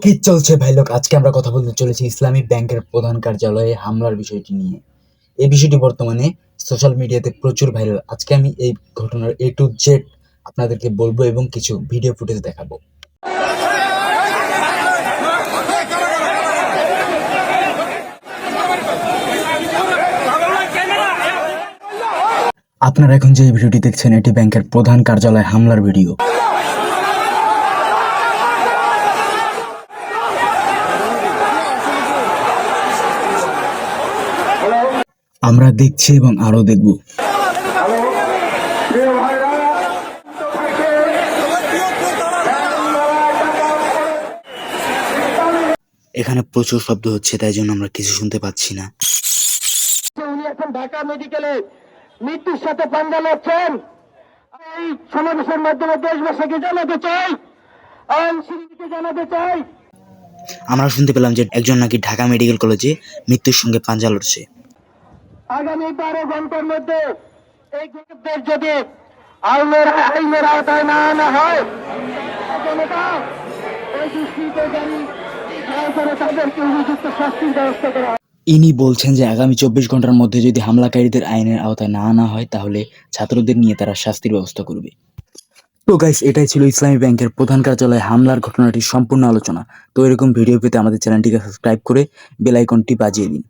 কি চলছে ভাই লোক, আজকে আমরা কথা বলতে চলেছি ইসলামী ব্যাংকের প্রধান কার্যালয়ে হামলার বিষয়টি নিয়ে। এই বিষয়টি বর্তমানে সোশ্যাল মিডিয়াতে প্রচুর ভাইরাল। আজকে আমি এই ঘটনার A to Z আপনাদেরকে বলবো এবং কিছু ভিডিও ফুটেজ দেখাবো। আপনারা এখন যে ভিডিওটি দেখছেন এটি ব্যাংকের প্রধান কার্যালয়ে হামলার ভিডিও। আমরা দেখছি এবং আরো দেখব। এখানে প্রচুর শব্দ হচ্ছে, তাই জন্য আমরা কিছু শুনতে পাচ্ছি না। উনি এখন ঢাকা মেডিকেলে মৃত্যুর সাথে পাঞ্জা লড়ছেন। এই সমাবেশের মাধ্যমে দেশবাসীকে জানাতে চাই, আইনশৃঙ্খলাকে জানাতে চাই। আমরা শুনতে পেলাম যে একজন নাকি ঢাকা মেডিকেল কলেজে মৃত্যুর সঙ্গে পাঞ্জা লড়ছে। আগামী 12 ঘন্টার মধ্যে এই গরিবদের যদি আইনের আওতায় না আনা হয়, জনতা এই দুষ্কৃতকারী করে তাদেরকে উপযুক্ত শাস্তির ব্যবস্থা করা। ইনি বলছেন যে আগামী 24 ঘন্টার মধ্যে যদি হামলাকারীদের আইনের আওতায় না আনা হয় তাহলে ছাত্রদের নিয়ে তারা শাস্তির ব্যবস্থা করবে। তো গাইস, এটাই ছিল ইসলামী ব্যাংকের প্রধান কার্যালয়ে হামলার ঘটনাটির সম্পূর্ণ আলোচনা। তো এরকম ভিডিও পেতে আমাদের চ্যানেলটিকে সাবস্ক্রাইব করে বেল আইকনটি বাজিয়ে দিন।